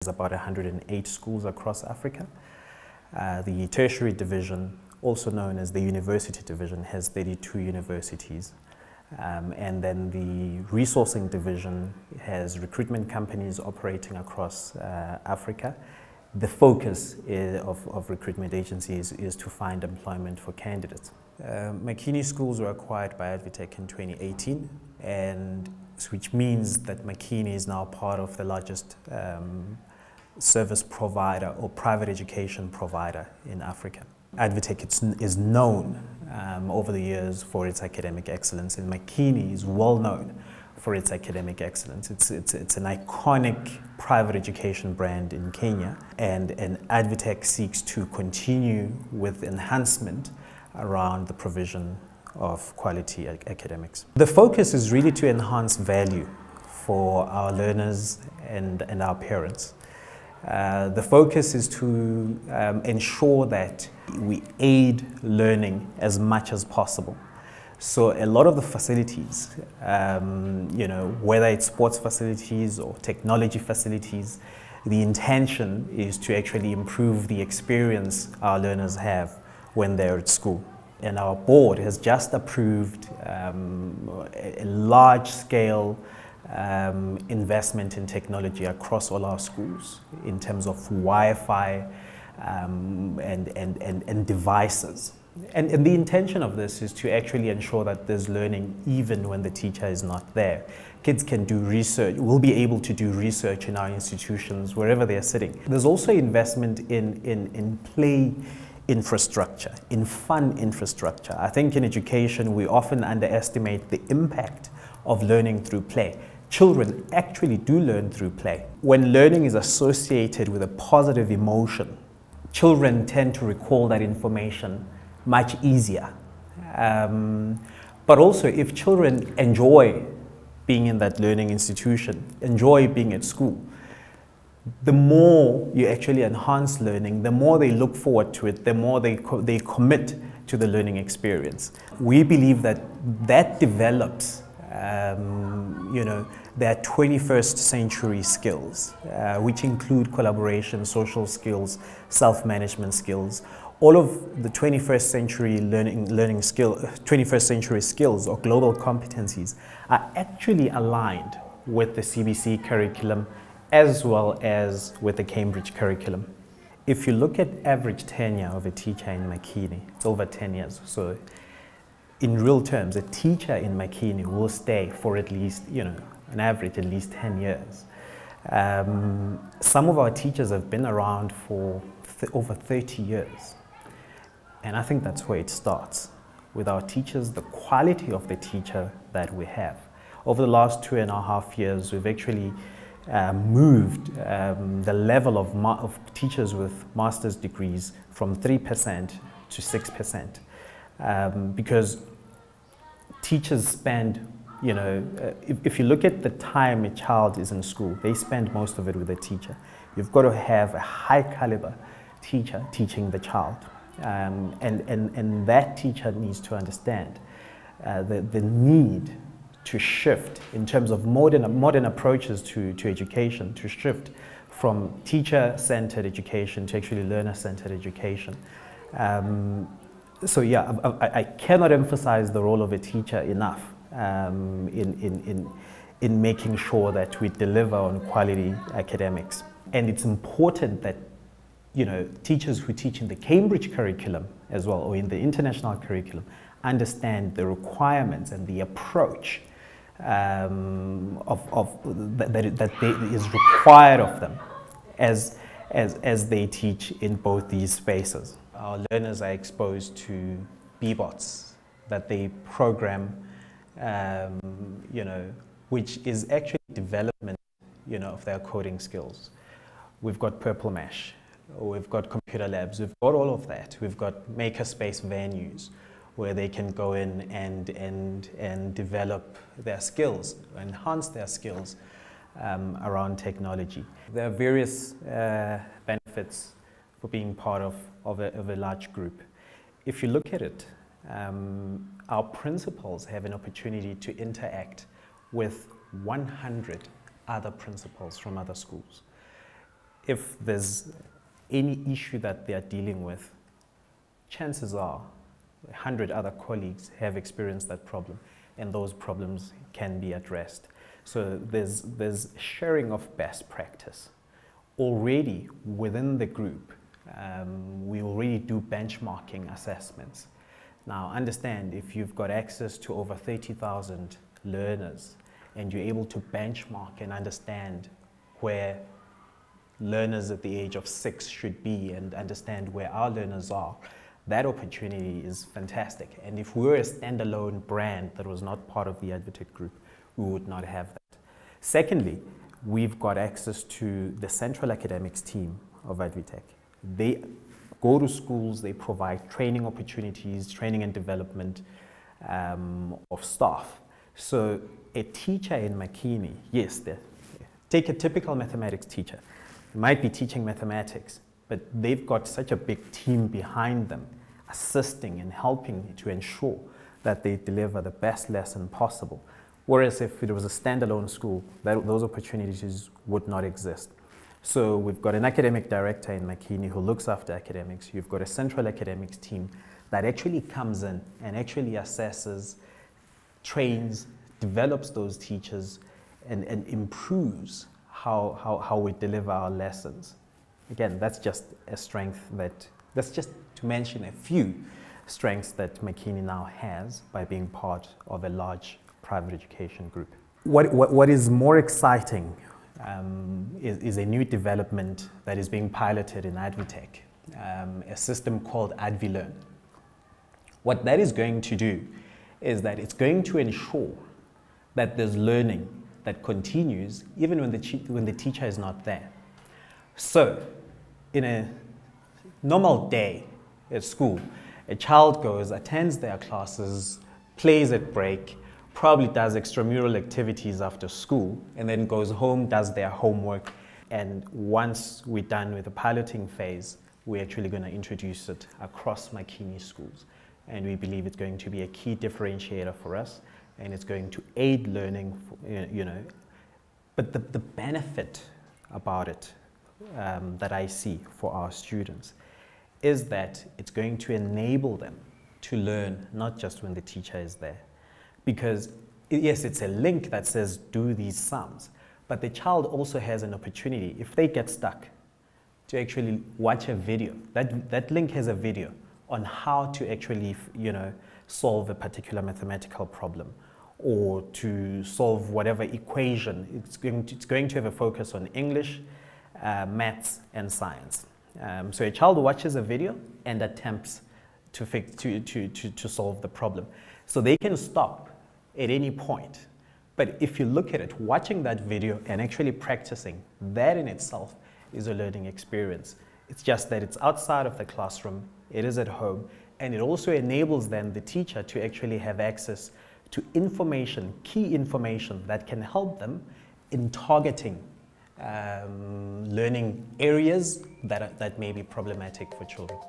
There's about 108 schools across Africa. The tertiary division, also known as the university division, has 32 universities. And then the resourcing division has recruitment companies operating across Africa. The focus of recruitment agencies is to find employment for candidates. Makini schools were acquired by Advitech in 2018, and which means that Makini is now part of the largest service provider or private education provider in Africa. Advitech is known over the years for its academic excellence, and Makini is well known for its academic excellence. It's an iconic private education brand in Kenya, and Advitech seeks to continue with enhancement around the provision of quality academics. The focus is really to enhance value for our learners and our parents. The focus is to ensure that we aid learning as much as possible. So a lot of the facilities, whether it's sports facilities or technology facilities, the intention is to actually improve the experience our learners have when they're at school. And our board has just approved a large-scale investment in technology across all our schools in terms of Wi-Fi and devices. And the intention of this is to actually ensure that there's learning even when the teacher is not there. Kids can do research, will be able to do research in our institutions wherever they're sitting. There's also investment in play infrastructure, in fun infrastructure. I think in education we often underestimate the impact of learning through play. Children actually do learn through play. When learning is associated with a positive emotion, children tend to recall that information much easier. But also if children enjoy being in that learning institution, enjoy being at school, the more you actually enhance learning, the more they look forward to it, the more they commit to the learning experience. We believe that develops their 21st century skills, which include collaboration, social skills, self-management skills. All of the 21st century 21st century skills or global competencies are actually aligned with the CBC curriculum as well as with the Cambridge curriculum. If you look at average tenure of a teacher in Makini, it's over 10 years. So in real terms, a teacher in Makini will stay for at least, an average at least 10 years. Some of our teachers have been around for over 30 years. And I think that's where it starts. With our teachers, the quality of the teacher that we have. Over the last 2.5 years, we've actually moved the level of teachers with master's degrees from 3% to 6%. Because teachers spend, if you look at the time a child is in school, they spend most of it with a teacher. You've got to have a high caliber teacher teaching the child. And that teacher needs to understand the need to shift in terms of modern approaches to education, to shift from teacher-centered education to actually learner-centered education. So yeah, I cannot emphasize the role of a teacher enough in making sure that we deliver on quality academics. And it's important that teachers who teach in the Cambridge curriculum as well, or in the international curriculum, understand the requirements and the approach that is required of them as they teach in both these spaces. Our learners are exposed to B-bots that they program, which is actually development, of their coding skills. We've got Purple Mesh. We've got computer labs, we've got all of that. We've got makerspace venues where they can go in and develop their skills, enhance their skills around technology. There are various benefits for being part of a large group. If you look at it, our principals have an opportunity to interact with 100 other principals from other schools. if there's any issue that they are dealing with, chances are 100 other colleagues have experienced that problem, and those problems can be addressed. So there's sharing of best practice. Already within the group, we already do benchmarking assessments. Now understand, if you've got access to over 30,000 learners and you're able to benchmark and understand where learners at the age of 6 should be and understand where our learners are, that opportunity is fantastic. And if we were a standalone brand that was not part of the Advitech group, we would not have that. Secondly, we've got access to the central academics team of Advitech. They go to schools, they provide training opportunities, training and development of staff. So a teacher in Makini, yes, take a typical mathematics teacher. They might be teaching mathematics, but they've got such a big team behind them, assisting and helping to ensure that they deliver the best lesson possible. Whereas if it was a standalone school, those opportunities would not exist. So we've got an academic director in Makini who looks after academics. You've got a central academics team that actually comes in and actually assesses, trains, develops those teachers, and improves how we deliver our lessons. Again, that's just a strength that's just to mention a few strengths that Makini now has by being part of a large private education group. What is more exciting is a new development that is being piloted in Advitech, a system called AdviLearn. What that is going to do is that it's going to ensure that there's learning that continues even when the teacher is not there. So, in a normal day at school, a child goes, attends their classes, plays at break, probably does extramural activities after school, and then goes home, does their homework, and once we're done with the piloting phase, we're actually going to introduce it across Makini schools. And we believe it's going to be a key differentiator for us, and it's going to aid learning, But the benefit about it that I see for our students is that it's going to enable them to learn not just when the teacher is there. Because yes, it's a link that says do these sums, but the child also has an opportunity, if they get stuck, to actually watch a video. That link has a video on how to actually, solve a particular mathematical problem, or to solve whatever equation. It's going to have a focus on English, maths, and science. So a child watches a video and attempts to solve the problem. So they can stop at any point. But if you look at it, watching that video and actually practicing, that in itself is a learning experience. It's just that it's outside of the classroom, it is at home, and it also enables then the teacher to actually have access to information, key information that can help them in targeting learning areas that may be problematic for children.